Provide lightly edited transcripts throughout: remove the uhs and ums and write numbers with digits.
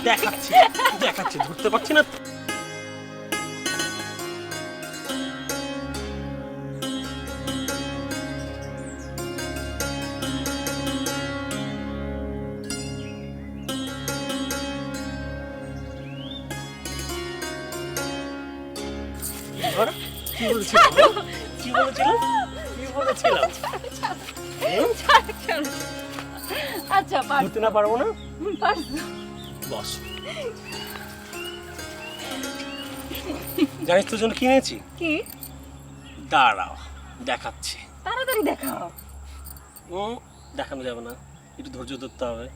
দেখাচ্ছি দেখাচ্ছি, ধরতে পারছি না। কি বলছিলাম কি বলেছিলাম কি বলেছিলাম? আচ্ছা ধরতে না পারবো না। বস, জানিস তোর জন্য কিনেছি? কি? দাঁড়াও দেখাচ্ছি। তাড়াতাড়ি দেখাও। দেখানো যাবে না, একটু ধৈর্য ধরতে হবে।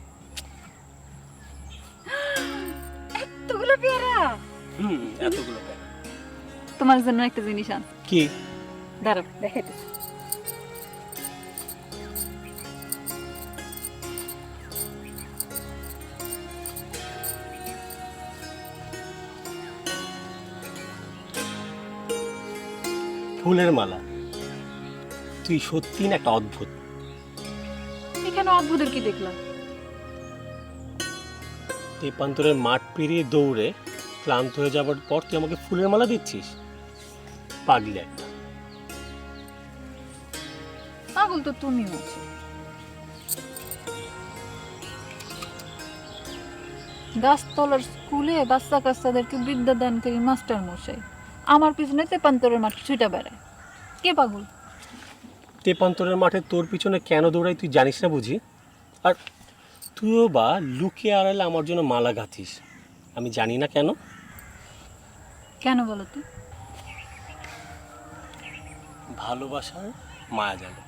এতগুলো পেয়ারা? এতগুলো পেয়ারা। তোমার জন্য একটা জিনিস আনছি। কি? দাঁড়াও দেখাইতেছি। ফুলের মালা। তুই সত্যি না একটা অদ্ভুত। এখানে অদ্ভুতের কি দেখলাম? তেপান্তরের মাঠ পেরিয়ে দৌড়ে ক্লান্ত হয়ে যাবার পর তুই আমাকে ফুলের মালা দিচ্ছিস? পাগলি একটা। পাগল তো তুমিও আছো। গাছতলার স্কুলে বাচ্চা কাচ্চাদেরকে বিদ্যা দানকারী মাস্টার মশাই আমার পিছনে তেপান্তরের মাঠ ছুটে বেড়ায়। কে পাগল? তেপান্তরের মাঠে তোর পিছনে কেন দৌড়াই তুই জানিস না বুঝি? আর তুইও বা লুকিয়ে আড়ালে আমার জন্য মালা গাঁথিস, আমি জানি না কেন। কেন বলো তো? ভালোবাসার মায়া জানে।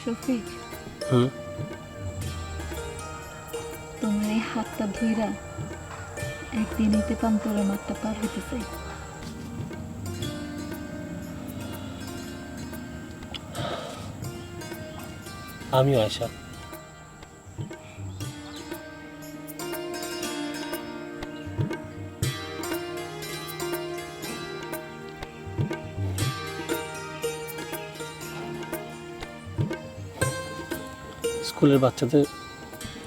শফিক, তোমার এই হাতটা ধইরা একদিন এই তেপান্তরের মাঠটা পার হইতে চাই। আমিও আশা। স্কুলের বাচ্চাদের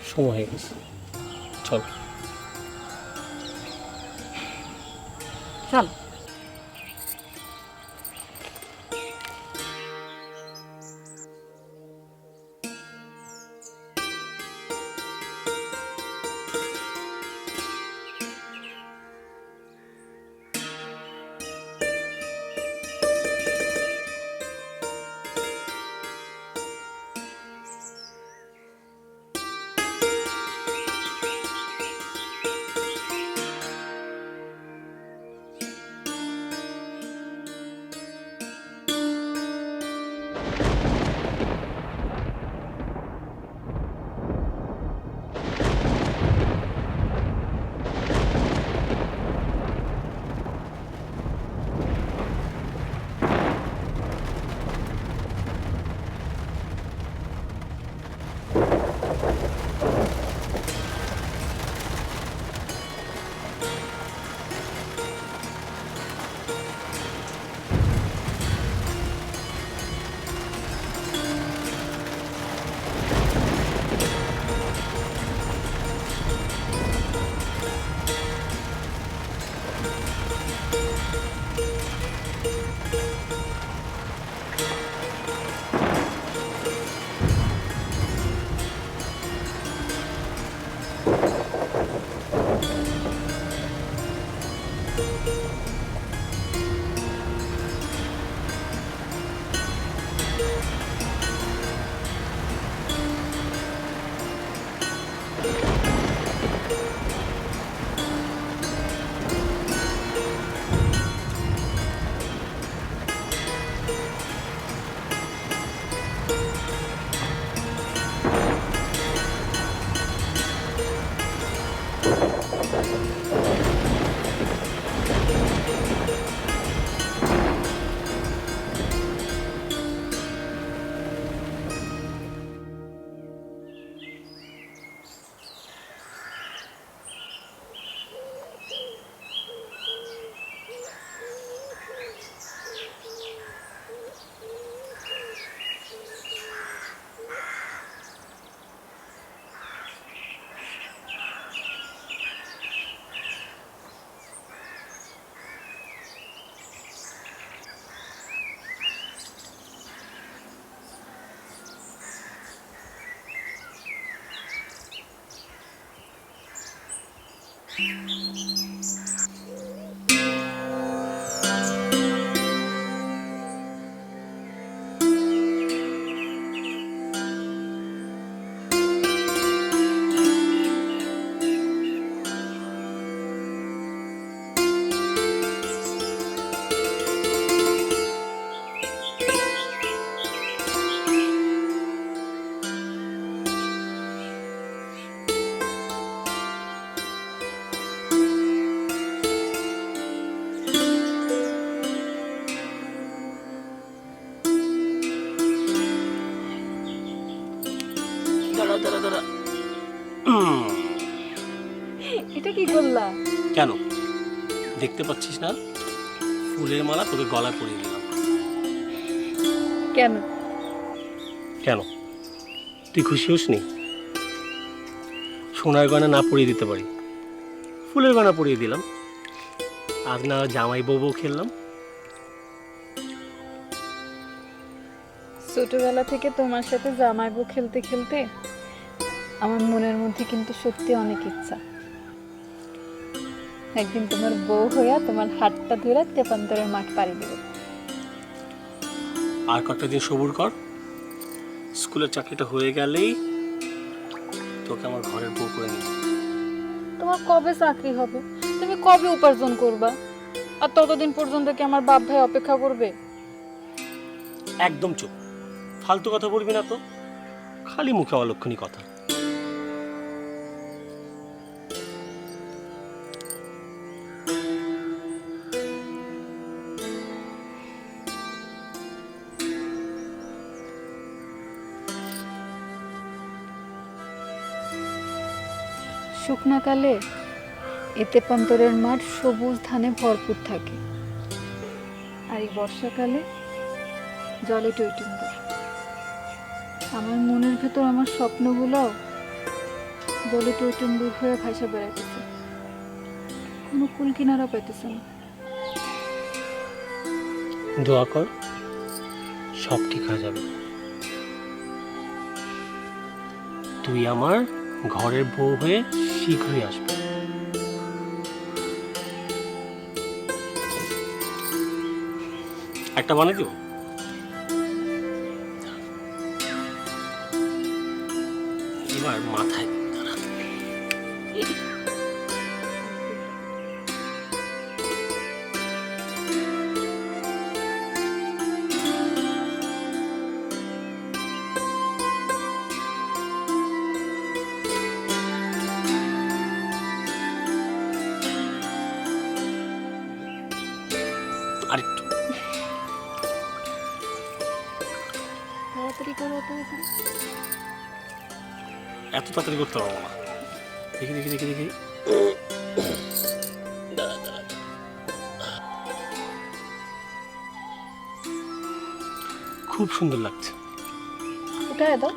সময় হয়ে গেছে, চল। চল। দাঁড়া দাঁড়া দাঁড়া। এটা কি করলা? কেন দেখতে পাচ্ছিস না? ফুলের মালা তোকে গলায় পরিয়ে দিলাম। কেন? কেন তুই খুশি হোসনি? সোনার গয়না না পরিয়ে দিতে পারি, ফুলের গয়না পরিয়ে দিলাম। আজ না জামাই বউ বউ খেললাম। ছোটবেলা থেকে তোমার সাথে জামাইবু খেলতে খেলতে আমার মনের মধ্যে কিন্তু সত্যি অনেক ইচ্ছা, একদিন তোমার বউ হইয়া তোমার হাতটা ধরে তেপান্তরের মাঠ পাড়ি দেব। আর কয়েকটা দিন সবুর কর, স্কুলের চাকরিটা হয়ে গেলেই তোকে আমার ঘরের বউ করে নিব। তোমার কবে চাকরি হবে? তুমি কবে উপার্জন করবা? আর ততদিন পর্যন্ত কি আমার বাপ ভাই অপেক্ষা করবে? একদম চুপ, ফালতু কথা বলবি না তো, খালি মুখে অলক্ষণী কথা। শুকনাকালে এ তেপান্তরের মাঠ সবুজ ধানে ভরপুর থাকে, আর এই বর্ষাকালে জলে টইটুম্বুর। আমার মনের ভেতর আমার স্বপ্নগুলো জলে টইটুম্বুর হয়ে ভাসা বেড়াইতেছে, কোনো কুল কিনারা পাইতেছে না। দোয়া কর, সব ঠিক হয়ে যাবে। তুই আমার ঘরের বউ হয়ে শীঘ্রই আসবে। একটা বানিয়ে দিব। এবার মাথায় দাঁড়া। আরেকটু তাড়াতাড়ি করো, তাড়াতাড়ি। এত তাড়াতাড়ি করতে পারবো না। দেখি দেখি দেখি দেখি। দাঁড়া, দাঁড়া। খুব সুন্দর লাগছে। উঠায় দাও।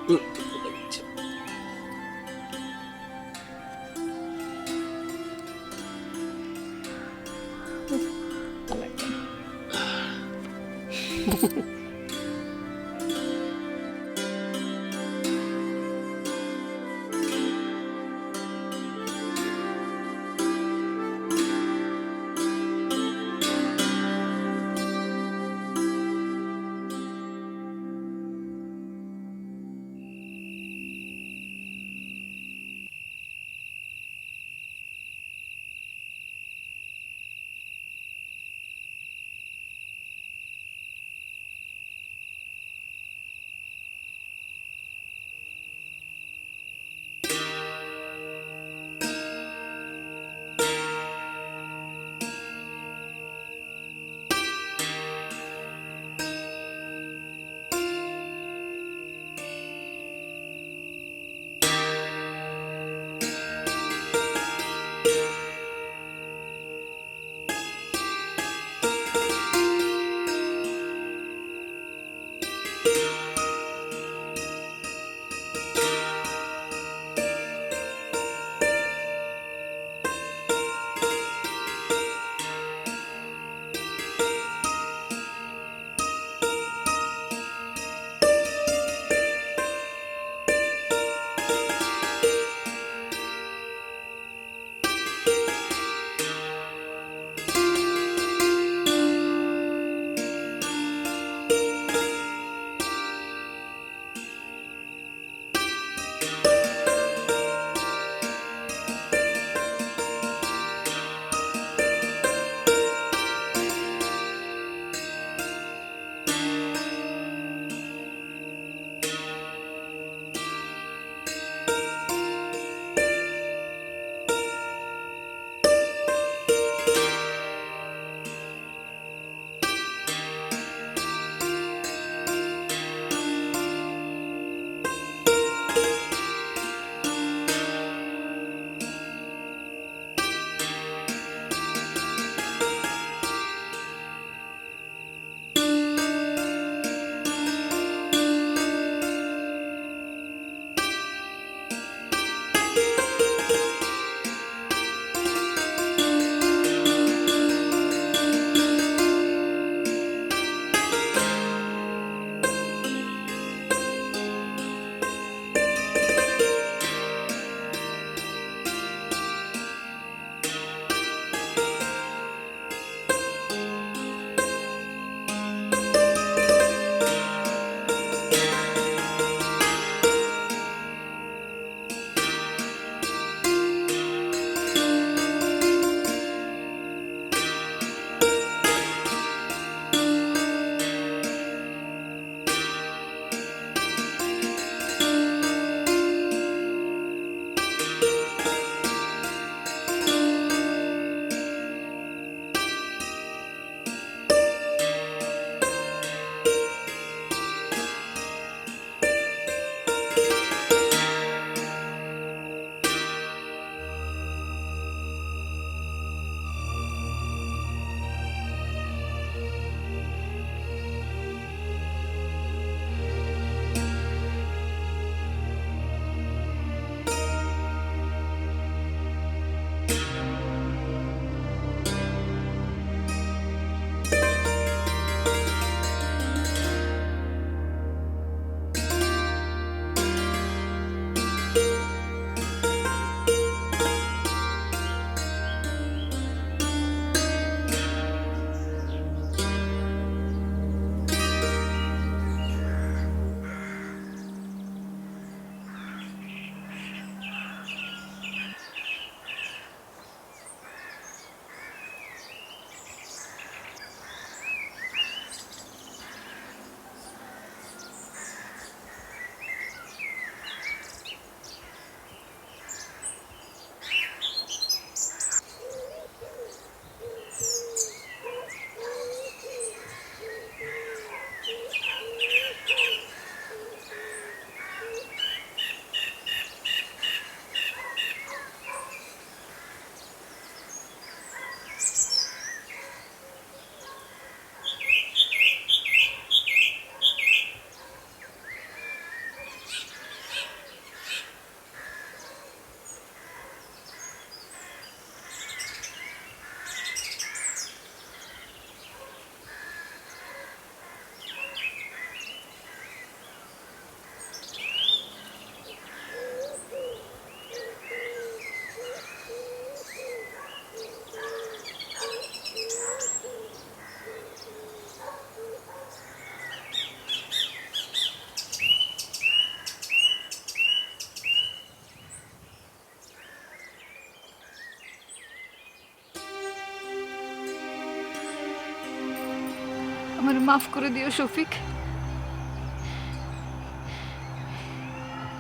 আমার মাফ করে দিও শফিক।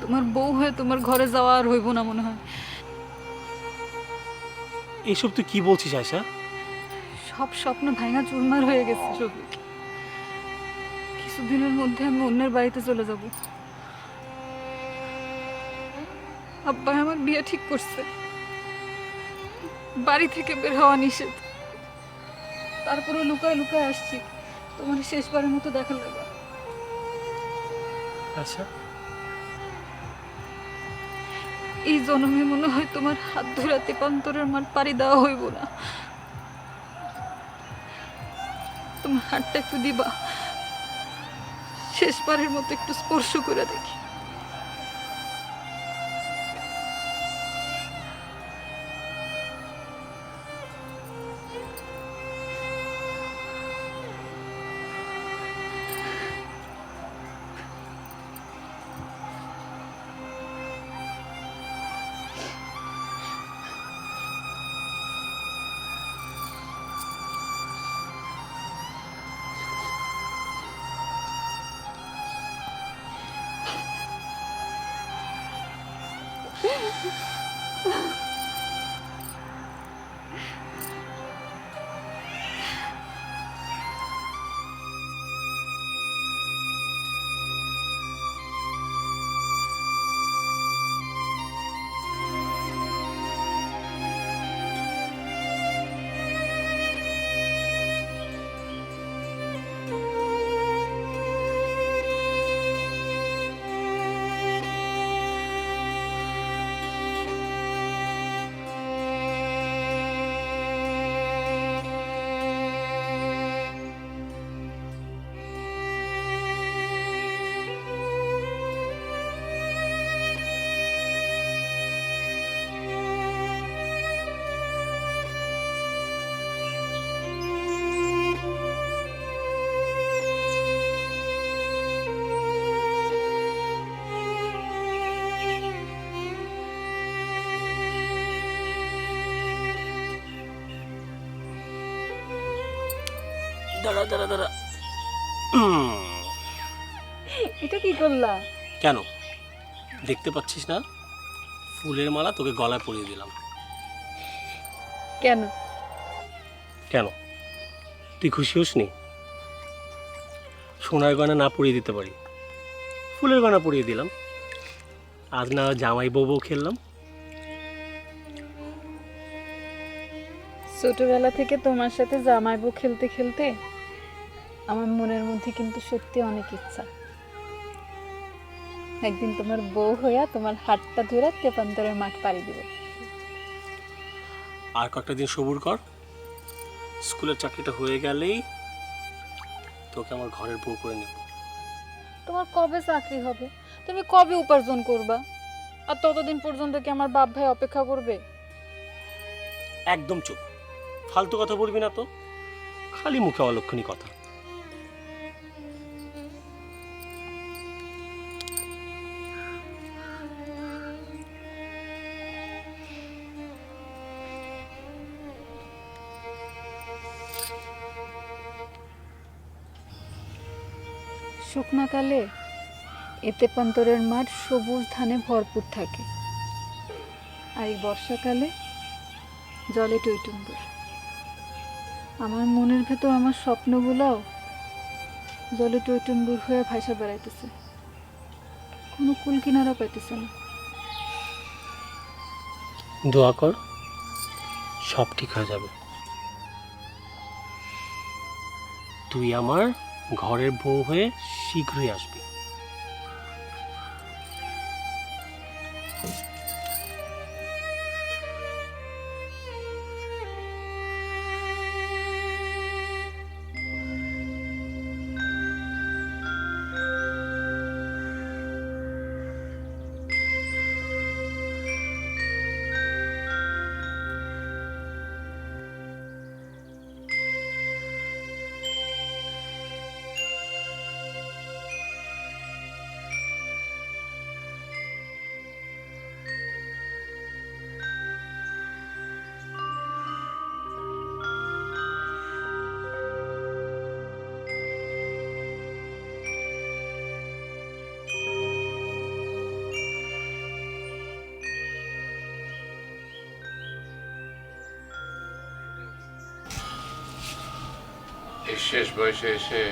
তোমার বউ হয়ে তোমার ঘরে যাওয়া আর হইব না মনে হয়। এইসব তুই কি বলছিস আয়শা? সব স্বপ্ন ভাঙা চুরমার হয়ে গেছে শফিক। কিছুদিনের মধ্যে আমি অন্যের বাড়িতে চলে যাব। আব্বা আমার বিয়ে ঠিক করছে, বাড়ি থেকে বের হওয়া নিষেধ। তারপরে লুকায় লুকায় আসছি তোমার শেষবারের মতো দেখা লাগা। আচ্ছা, এই জন্মে মনে হয় তোমার হাত ধরে তেপান্তরের মাঠ পাড়ি দেওয়া হইব না। তোমার হাতটা একটু দিবা, শেষবারের মতো একটু স্পর্শ করে দেখি। দাঁড়া দাঁড়া দাঁড়া। এটা কি করলা? কেন দেখতে পাচ্ছিস না? ফুলের মালা তোকে গলায় পরিয়ে দিলাম। কেন? কেন তুই খুশি হোসনি? সোনার গয়না না পরিয়ে দিতে পারি, ফুলের গয়না পরিয়ে দিলাম। আজ না জামাই বউ খেললাম। ছোটবেলা থেকে তোমার সাথে জামাই বউ খেলতে খেলতে আমার মনের মধ্যে কিন্তু সত্যি অনেক ইচ্ছা, একদিন তোমার বউ হইয়া তোমার হাতটা ধরে তেপান্তরের মাঠ পাড়ি দিব। আর কয়েকটা দিন সবুর কর, স্কুলের চাকরিটা হয়ে গেলেই তোকে আমার ঘরের বউ করে নেব। তোমার কবে চাকরি হবে? তুমি কবে উপার্জন করবা? আর ততদিন পর্যন্ত কি আমার বাপ ভাই অপেক্ষা করবে? একদম চুপ, ফালতু কথা বলবি না তো, খালি মুখে অলক্ষণী কথা। শুকনাকালে এতে পান্তরের মাঠ সবুজ ধানে ভরপুর থাকে, আর এই বর্ষাকালে জলে টইটুম্বুর। আমার মনের ভেতর আমার স্বপ্নগুলোও জলে টইটুম্বুর হয়ে ভাসা বেড়াইতেছে, কোনো কুল কিনারা পাইতেছে না। দোয়া কর, সব ঠিক হয়ে যাবে। তুই আমার ঘরের বউ হয়ে শীঘ্রই আসবি। এই শেষ বয়সে এসে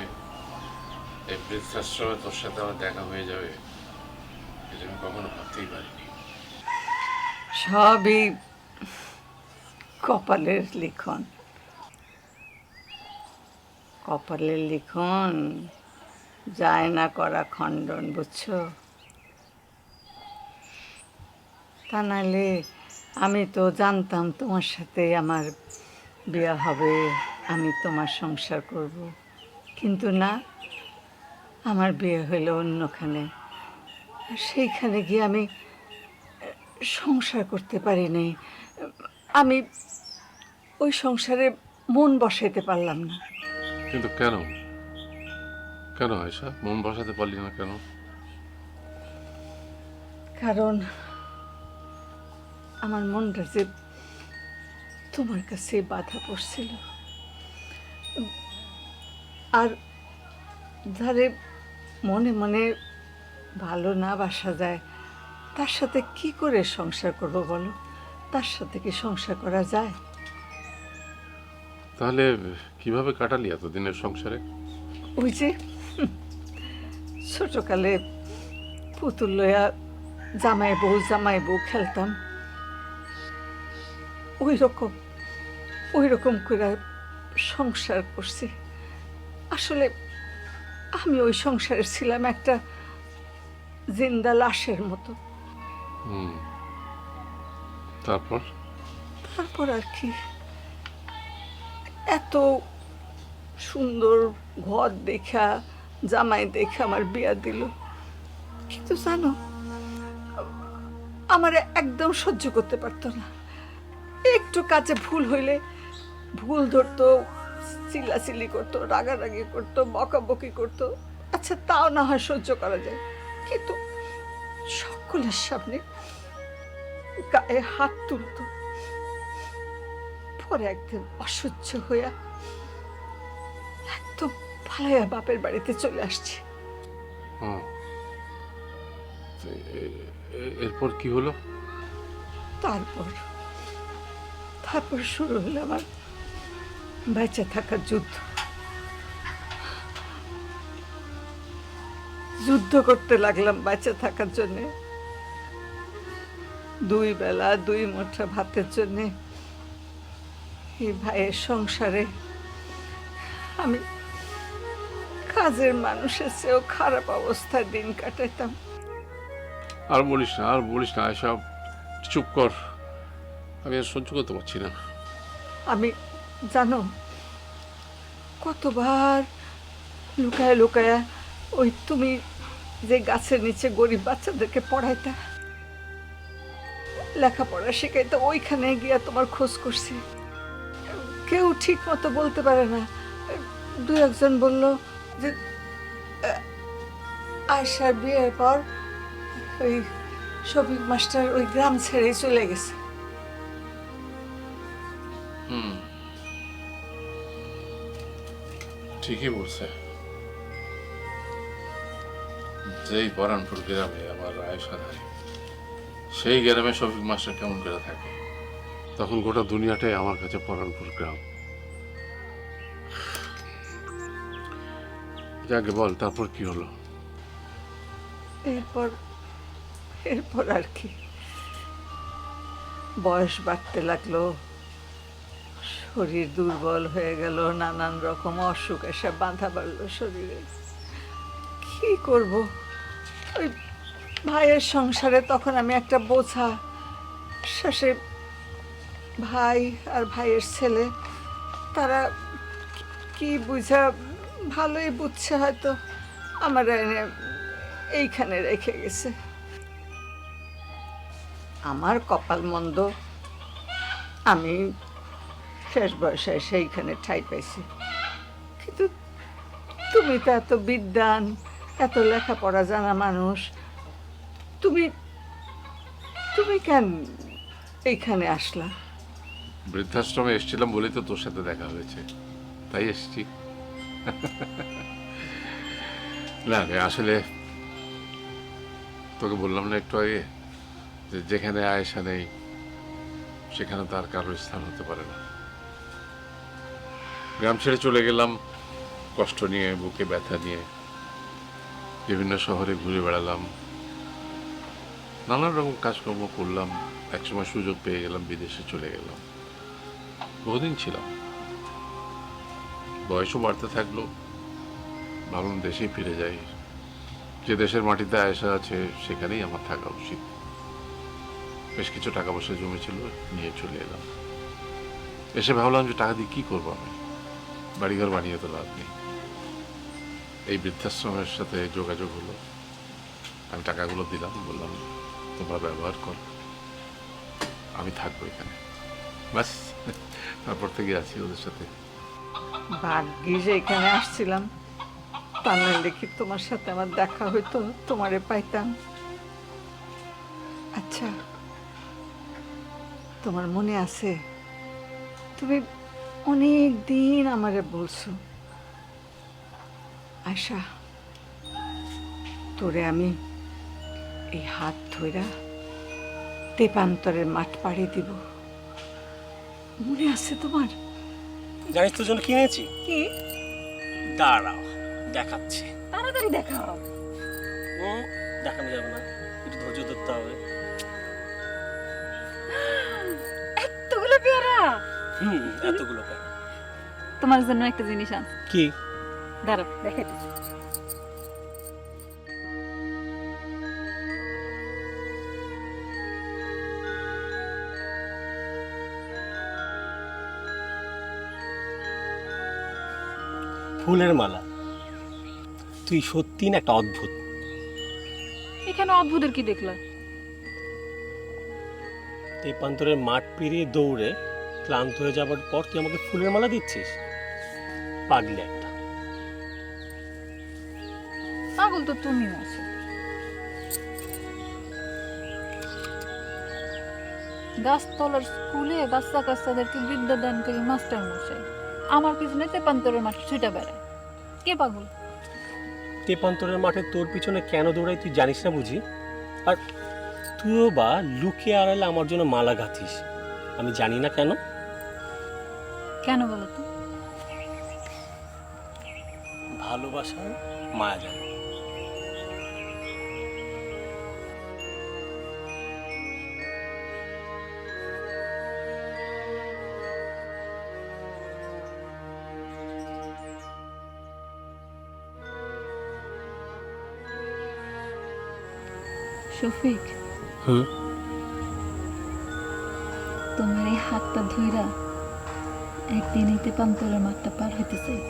এই বৃদ্ধাশ্রমে তোর সাথে আমার দেখা হয়ে যাবে এটা আমি কখনো ভাবতেই পারিনি। সবই কপালের লিখন। কপালের লিখন যায় না করা খণ্ডন, বুঝছো? তা নাহলে আমি তো জানতাম তোমার সাথে আমার বিয়ে হবে, আমি তোমার সংসার করব, কিন্তু না, আমার বিয়ে হইলো অন্যখানে। আর সেইখানে গিয়ে আমি সংসার করতে পারিনি। আমি ওই সংসারে মন বসাইতে পারলাম না। কিন্তু কেন কেন আয়শা মন বসাতে পারলি না কেন? কারণ আমার মনটা যে তোমার কাছে বাধা পড়ছিল, আর যারে মনে মনে ভালো না বাসা যায় তার সাথে কি করে সংসার করব বলো? তার সাথে কি সংসার করা যায়? তাহলে কিভাবে কাটালি এতদিনের সংসারে? ওই যে ছোটকালে পুতুল লইয়া জামাই বউ খেলতাম, ওই রকম করে সংসার করছি। আসলে আমি ওই সংসারে ছিলাম একটা জিন্দা লাশের মতো। তারপর তারপর আর কি, এত সুন্দর ঘর দেখা জামাই দেখে আমার বিয়া দিল, কিন্তু জানো আমার একদম সহ্য করতে পারতো না। একটু কাজে ভুল হইলে ভুল ধরতো, চিল্লাচিল্লি করতো, রাগারাগি করতো, বকাবকি করতো। আচ্ছা তাও না হয় সহ্য করা যায়, কিন্তু সকলের সামনে গায়ে হাত তুলতো। পরে একদিন অসহ্য হইয়া একদম পালাইয়া বাপের বাড়িতে চলে আসছি। এরপর কি হলো? তারপর শুরু হলো আমার বেঁচে থাকার যুদ্ধ করতে লাগলাম বেঁচে থাকার জন্যে। 2 বেলা 2 মুঠো ভাতের জন্যে এই ভাইয়ের সংসারে আমি কাজের মানুষের চেয়েও খারাপ অবস্থায় দিন কাটাইতাম। আর বলিস না আয়শা, চুপ কর, আমি আর সহ্য করতে পারছি না। আমি জানো কতবার লুকায়া লুকায়া ওই তুমি যে গাছের নিচে গরিব বাচ্চাদেরকে পড়াইতা, লেখাপড়া শেখাইতে, ওইখানে গিয়া তোমার খোঁজ করছি। কেউ ঠিক মতো বলতে পারে না। 2-1 বলল যে আয়শার বিয়ের পর ওই শফিক মাস্টার ওই গ্রাম ছেড়ে চলে গেছে। ঠিকই বলছে, যেই পরানপুর গ্রামে আমার আয়শা থাকে, সেই গ্রামে শফিক মাস্টার কেমন করে থাকে? তখন গোটা দুনিয়াটাই আমার কাছে পরানপুর গ্রাম। যাকে বল, তারপর কি হলো? এরপর আর কি, বয়স বাড়তে লাগলো, শরীর দুর্বল হয়ে গেল, নানান রকম অসুখ এসে বাঁধা বাড়লো শরীরে। কি করব? ওই ভাইয়ের সংসারে তখন আমি একটা বোঝা। শেষে ভাই আর ভাইয়ের ছেলে তারা কি বুঝা, ভালোই বুঝছে হয়তো, আমার এনে এইখানে রেখে গেছে। আমার কপাল মন্দ, আমি শেষ বয়সে সেইখানে ঠাঁই পাইছি। কিন্তু তুমি তো এত বিদ্বান, এত লেখাপড়া জানা মানুষ, তুমি কেন এইখানে আসলা? বৃদ্ধাশ্রমে এসেছিলাম বলেই তো তোর সাথে দেখা হয়েছে, তাই এসেছি। না রে, আসলে তোকে বললাম না একটু আগে যে যেখানে আয়েশা নেই সেখানে তার কারোর স্থান হতে পারে না। গ্রাম ছেড়ে চলে গেলাম কষ্ট নিয়ে, বুকে ব্যথা নিয়ে বিভিন্ন শহরে ঘুরে বেড়ালাম, নানান রকম কাজকর্ম করলাম। একসময় সুযোগ পেয়ে গেলাম, বিদেশে চলে গেলাম, বহুদিন ছিলাম। বয়সও বাড়তে থাকলো, ভাবলাম দেশেই ফিরে যাই। যে দেশের মাটিতে আয়েশা আছে সেখানেই আমার থাকা উচিত। বেশ কিছু টাকা পয়সা জমেছিল, নিয়ে চলে এলাম। এসে ভাবলাম যে টাকা দিয়ে কি করবো আমি, বাড়িঘর বানিয়ে তো লাভ নেই। এই বৃদ্ধাশ্রমের সাথে যোগাযোগ হলো, আমি টাকাগুলো দিলাম, বললাম তোমরা ব্যবহার করো, আমি থাকবো এখানে। ব্যাস, তারপর থেকে আছি ওদের সাথে। ভাগ্যি যে এখানে আসছিলাম, তা নাহলে কি তোমার সাথে আমার দেখা হইতো, তোমারে পাইতাম। আচ্ছা, তোমার মনে আছে তুমি অনেক দিন আমারে বলছো, আয়শা তোরে আমি এই হাত ধইরা তেপান্তরের মাঠ পাড়ি দিব, মনে আছে তোমার? জানিস তোর জন্য কিনেছি। কি? দাঁড়াও, দেখাচ্ছি। তাড়াতাড়ি দেখাও। দেখানো যাবে না, একটু ধৈর্য ধরতে হবে। এতগুলো পেয়ারা? এতগুলো কেন? তোমার জন্য একটা জিনিস আনছি। কি? দাঁড়াও, দেখাইতেছি। ফুলের মালা। তুই সত্যি না একটা অদ্ভুত। এখানে অদ্ভুতের কি দেখলা? তেপান্তরের মাঠ পেরিয়ে দৌড়ে ক্লান্ত হয়ে যাবার পর তুই আমাকে ফুলের মালা দিচ্ছিস? পাগলি একটা। পাগল তো তুমিও আছো। গাছতলার স্কুলে বাচ্চা কাচ্চাদেরকে বিদ্যা দানকারী মাস্টার মশাই আমার পিছনে তেপান্তরের মাঠে ছুটে বেড়ায়। কে পাগল? তেপান্তরের মাঠে তোর পিছনে কেন দৌড়াই তুই জানিস না বুঝি? আর তুইও বা লুকিয়ে আড়ালে আমার জন্য মালা গাঁথিস, আমি জানি না কেন। কেন বলো তো? ভালোবাসার মায়া জানে। শফিক, হুম, তোমার এই হাতটা ধইরা একদিন এই তেপান্তরের মাঠটা পার হইতে চাই।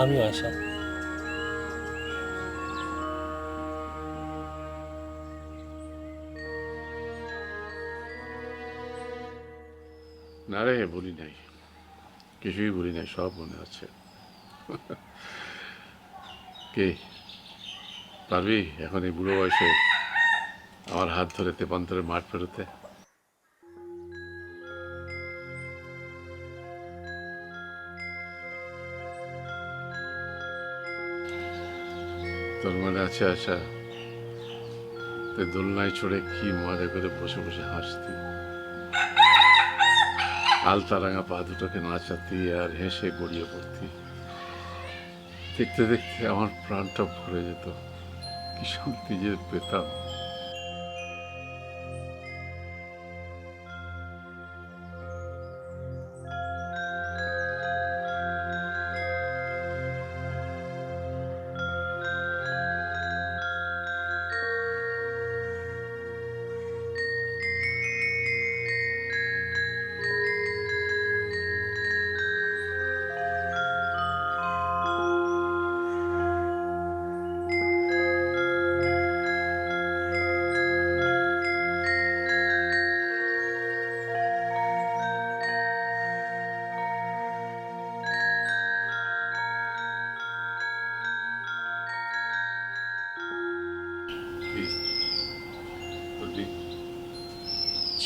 আমিও আশা। না রে, বলি নাই, কিছুই বলি নাই, সব মনে আছে। কে পারবি এখন এই বুড়ো বয়সে আমার হাত ধরে তেপান্তরের মাঠ ফেরোতে? তোর মনে আছে আশা, তুই দোলনায় চড়ে কি মজা করে বসে বসে হাসতি, আলতা রাঙা পা দুটোকে নাচাতি আর হেসে গড়িয়ে পড়তি। দেখতে দেখতে আমার প্রাণটা ভরে যেত, কি শান্তি যে পেতাম।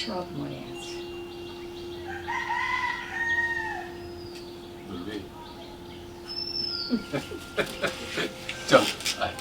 সব মনে আছে। চল আয়।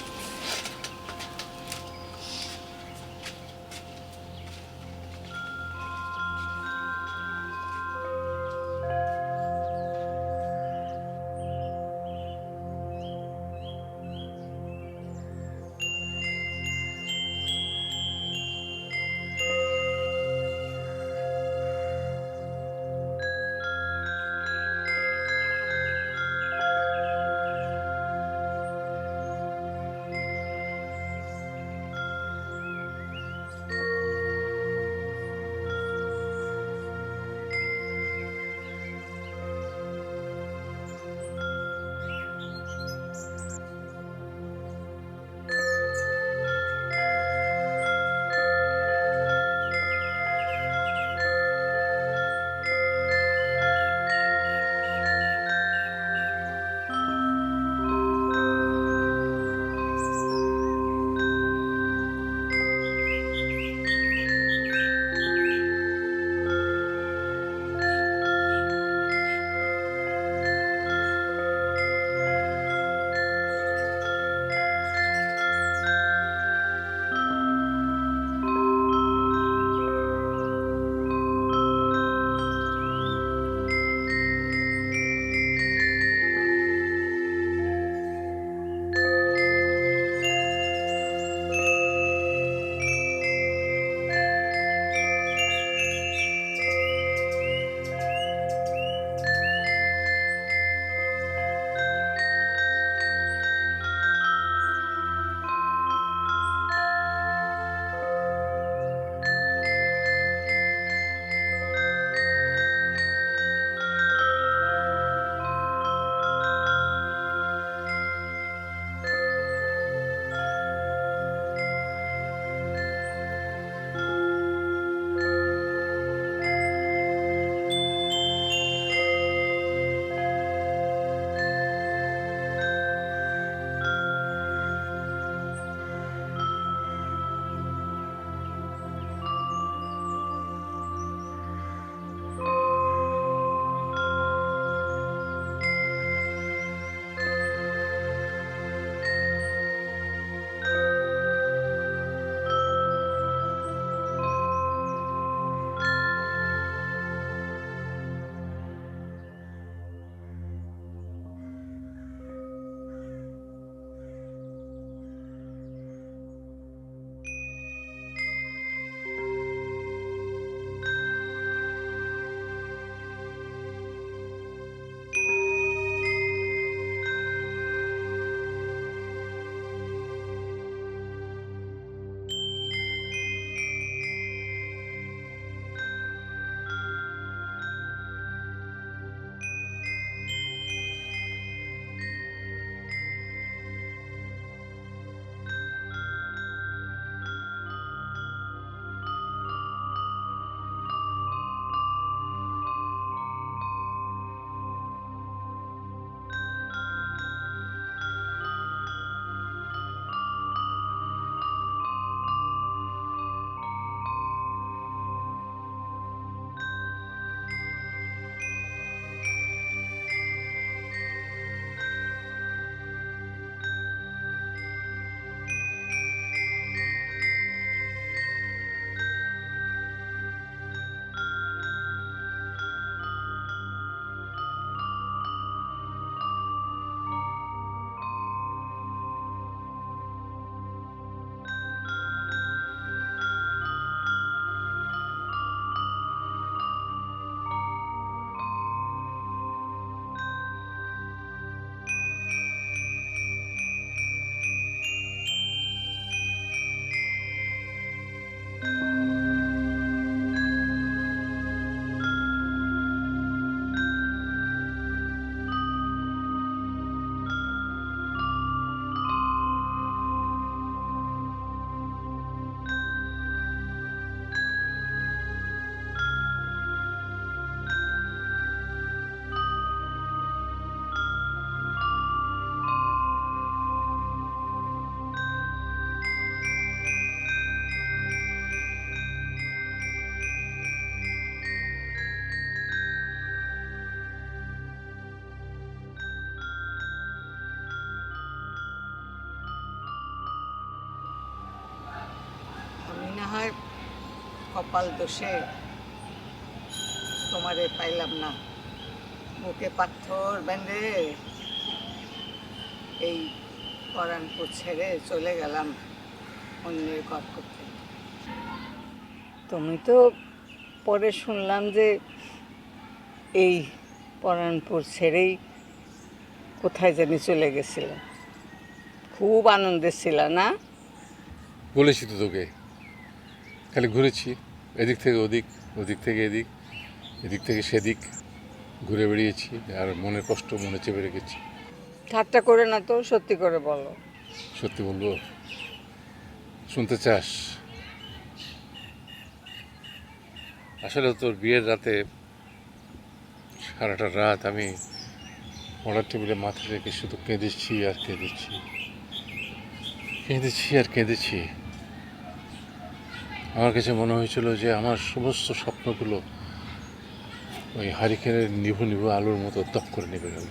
কপাল দোষে তোমারে পাইলাম না। বুকে পাথর বেঁধে এই পরানপুর ছেড়ে চলে গেলাম অন্যের ঘর করতে। তুমি তো পরে শুনলাম যে এই পরানপুর ছেড়েই কোথায় জানি চলে গেছিলে। খুব আনন্দের ছিল না? বলেছি তো তোকে, খালি ঘুরেছি, এদিক থেকে ওদিক, ওদিক থেকে এদিক, এদিক থেকে সেদিক, ঘুরে বেড়িয়েছি আর মনের কষ্ট মনে চেপে রেখেছি। ঠাট্টা করে না তো, সত্যি করে বলো। সত্যি বলবো? শুনতে চাস? আসলে তোর বিয়ের রাতে সারাটা রাত আমি পড়ার টেবিলে মাথা রেখে শুধু কেঁদেছি আর কেঁদেছি, কেঁদেছি আর কেঁদেছি। আমার কাছে মনে হয়েছিল যে আমার সমস্ত স্বপ্নগুলো ওই হারিকেনের নিভু নিভু আলোর মতো দপ করে নেবে গেল।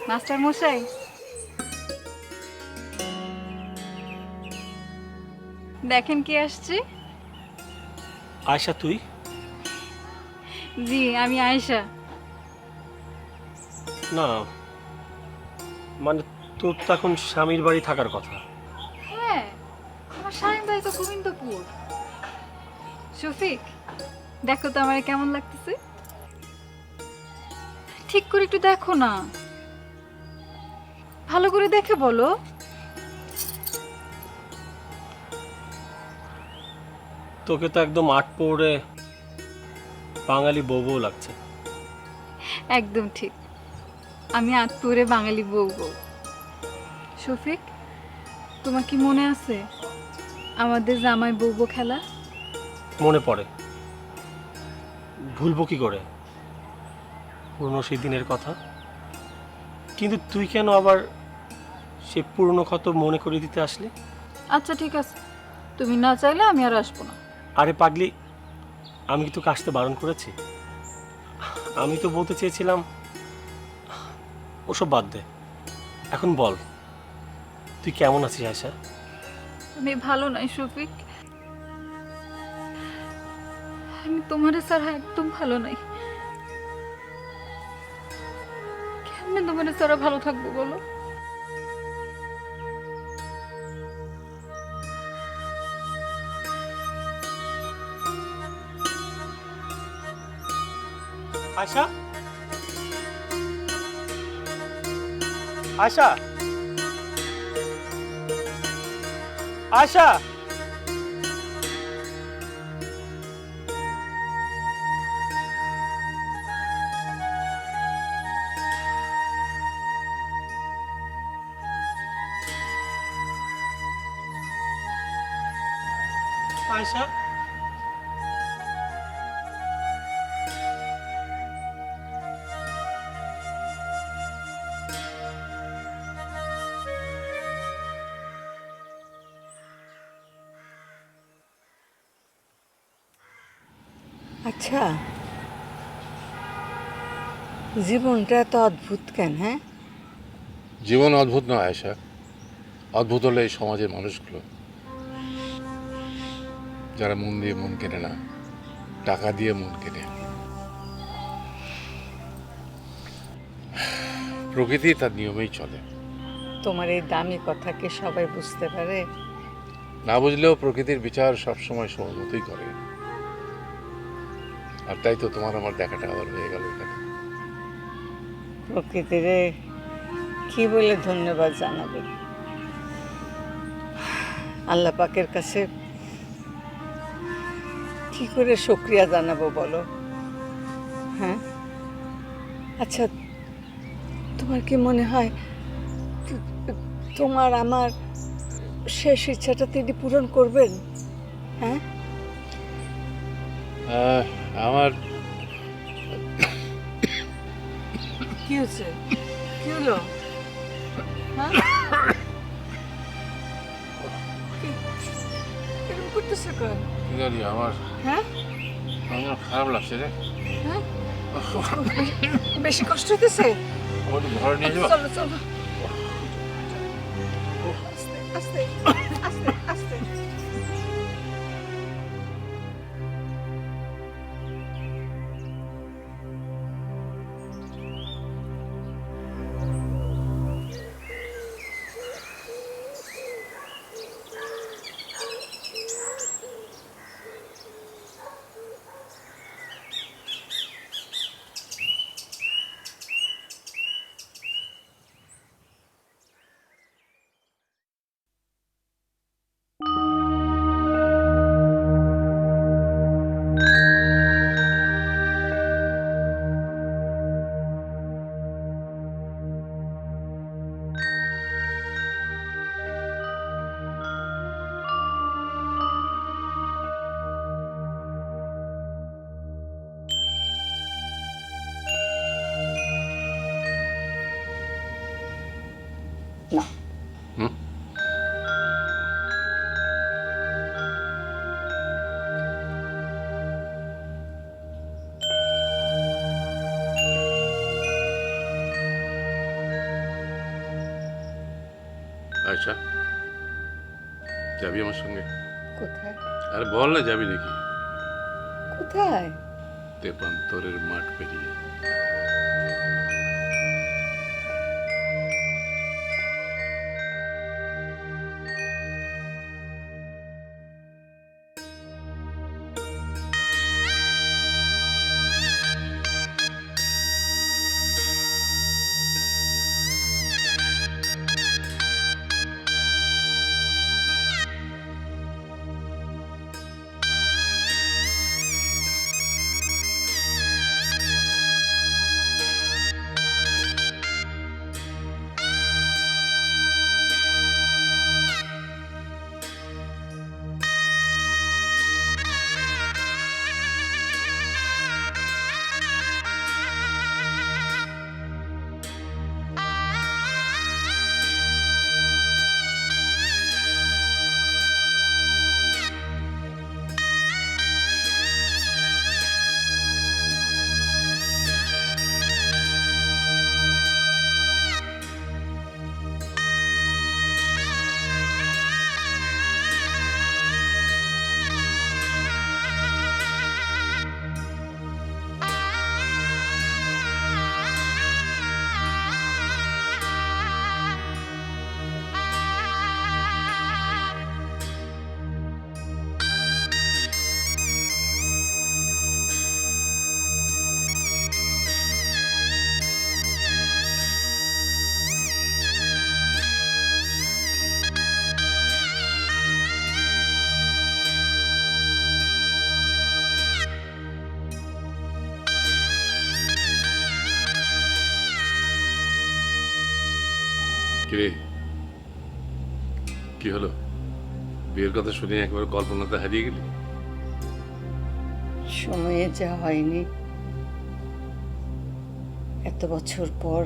মাস্টার মশাই, দেখেন কে আসছে। আয়শা তুই? জি আমি আয়েশা। না মানে তোর তো এখন স্বামীর বাড়ি থাকার কথা। হ্যাঁ, আমার স্বামীর বাড়ি তো গোবিন্দপুর। শফিক, দেখো তো আমার কেমন লাগতেছে। ঠিক করে একটু দেখো না, ভালো করে দেখে বলো। তোকে তো একদম আট পৌড়ে বাঙালি বউ বউ লাগছে। একদম ঠিক, আমি আতপুরে বাঙালি বউ বউ। শফিক, তোমার কি মনে আছে আমাদের জামাই বউবো খেলা? মনে পড়ে, ভুলবো কি করে পুরনো সেই দিনের কথা। কিন্তু তুই কেন আবার সে পুরনো ক্ষত মনে করে দিতে আসলি? আচ্ছা ঠিক আছে, তুমি না চাইলে আমি আর আসবো না। আরে পাগলি, আমি কি তোকে আসতে বারণ করেছি? আমি তো বলতে চেয়েছিলাম ওসব বাদ দে, এখন বল তুই কেমন আছিস আয়শা? আমি ভালো নাই শফিক, আমি তোমার ছাড়া একদম ভালো নাই। কেমনে তোমার ছাড়া ভালো থাকবো বলো? আয়শা, আয়শা, আয়শা, আয়শা। আচ্ছা, জীবনটা এত অদ্ভুত কেন? হ্যাঁ, জীবন অদ্ভুত নয় আয়শা, অদ্ভুত হলো এই সমাজের মানুষগুলো, যারা মন দিয়ে মন কেনে না, টাকা দিয়ে মন কেনে। প্রকৃতি তার নিয়মেই চলে। তোমার এই দামি কথা কি সবাই বুঝতে পারে? না বুঝলেও প্রকৃতির বিচার সবসময় সময় মতোই করে। আর তাই তো তোমার আমার দেখাটা আবার হয়ে গেল এখানে। প্রকৃতিরে কি বলে ধন্যবাদ জানাবে? আল্লাহ পাকের কাছে কি করে শুকরিয়া জানাবো বলো? হ্যাঁ, আচ্ছা, তোমার কি মনে হয় তোমার আমার শেষ ইচ্ছাটা তিনি পূরণ করবেন? হ্যাঁ, আমার কি হচ্ছে? কি হলো? হ্যাঁ, এরকম করতেছে কেন? কি জানি, আমার হ্যাঁ, আমার খারাপ লাগছে রে। হ্যাঁ, বেশি কষ্ট হইতেছে? আমার একটু ঘরে নিয়ে যাবো। চলো চলো, আস্তে আস্তে আস্তে আস্তে। না, আচ্ছা, যাবি আমার সঙ্গে? কোথায়? আরে বল না, যাবি নাকি? কোথায়? তেপান্তরের মাঠ পেরিয়ে। কিরে, কি হলো? বিয়ের কথা শুনে একবার কল্পনাতে হারিয়ে গেলি? সময়ে যা হয়নি, এত বছর পর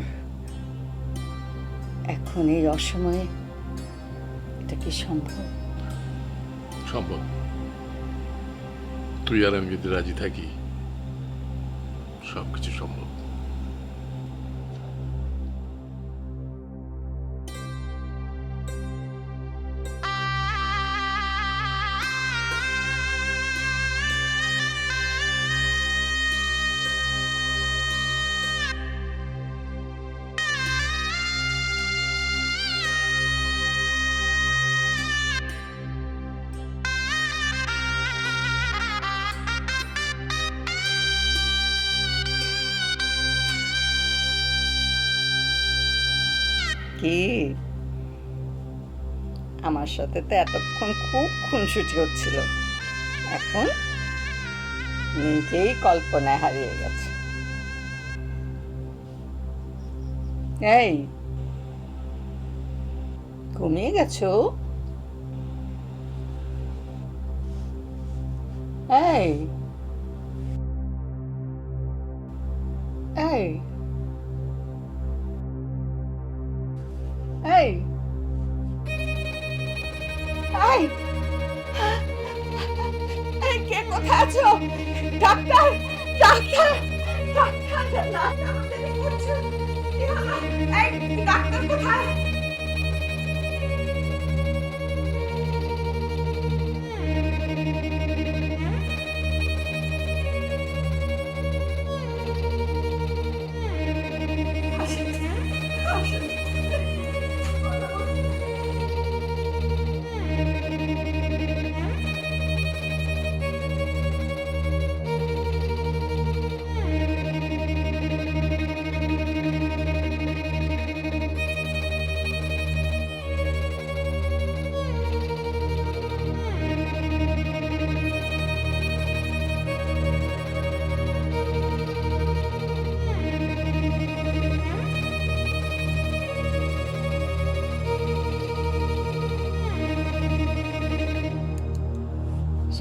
এখন এই অসময়ে এটা কি সম্ভব? সম্ভব। তুই আর আমি যদি রাজি থাকি, সবকিছু সম্ভব। কি আমার সাথে তো এতক্ষণ খুব খুনসুটি হচ্ছিল, এখন নিজেই কল্পনায় হারিয়ে গেছে। এই, ঘুমিয়ে গেছো? এই এই এই এই এই, কে কোথায় আছো? ডাক্তার, ডাক্তার, ডাক্তার, ডাক্তার, আমাদের কি করছে? কি হলো? এই, ডাক্তার কোথায়? আসেন, আসেন।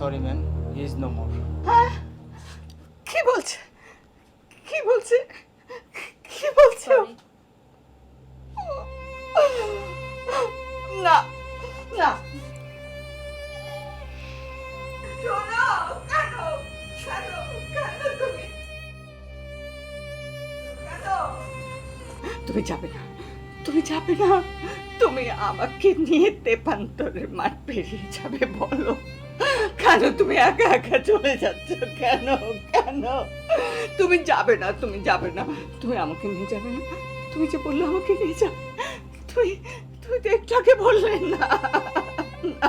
Sorry, ma'am. He is no more. কি বলছে? কি বলছে? কি বলছো? না, না। শোনো, কেন? কেন? কেন তুমি? কেন? তুমি যাবে না, তুমি যাবে না, তুমি আমাকে নিয়ে তেপান্তরের মাঠ পেরিয়ে যাবে। বলো কেন তুমি একা একা চলে যাচ্ছ? কেন? কেন তুমি যাবে না? তুমি যাবে না, তুমি আমাকে নিয়ে যাবে না? তুমি যে বললে আমাকে নিয়ে যাবে, তুমি তুমি তো একটু আগে বললে না। না,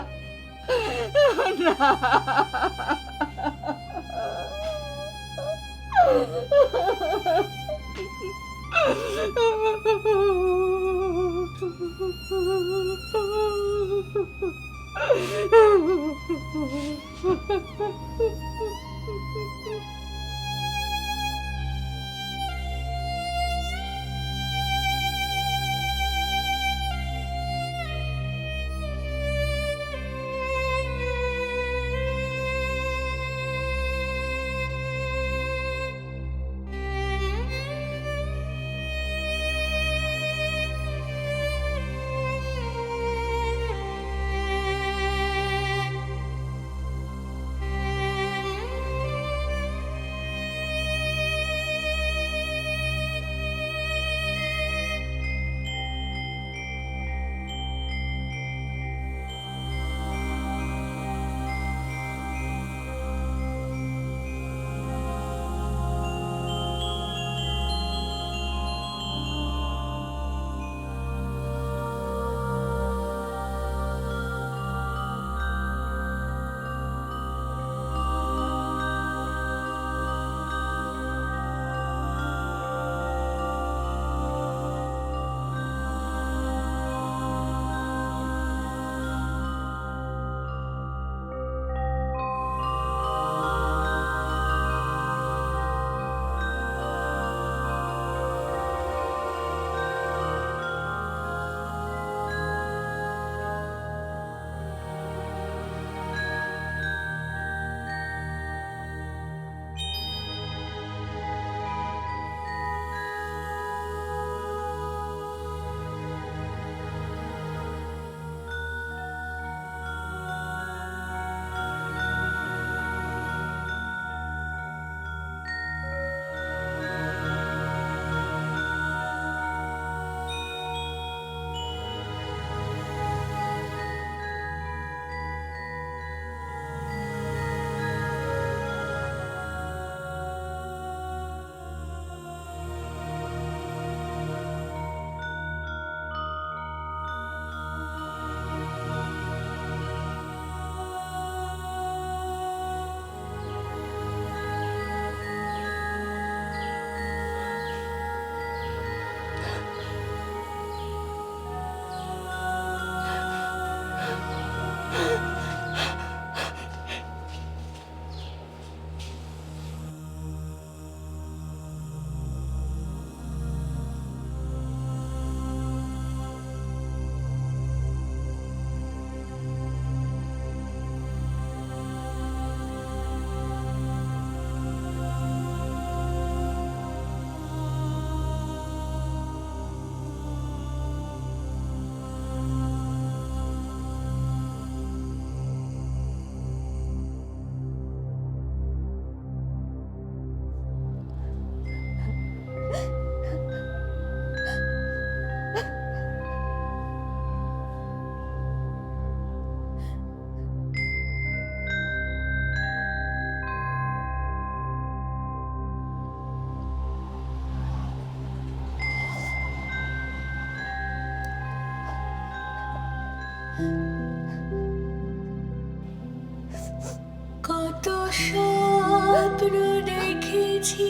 কত স্বপ্ন দেখেছি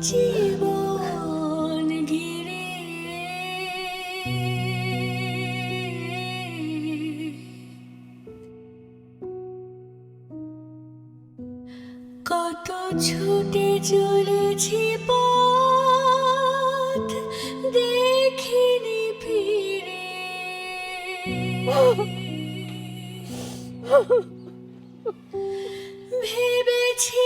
জীবন ঘিরে, কত ছুটে চলেছি পথ দেখিনি ফিরে। ভেবেছি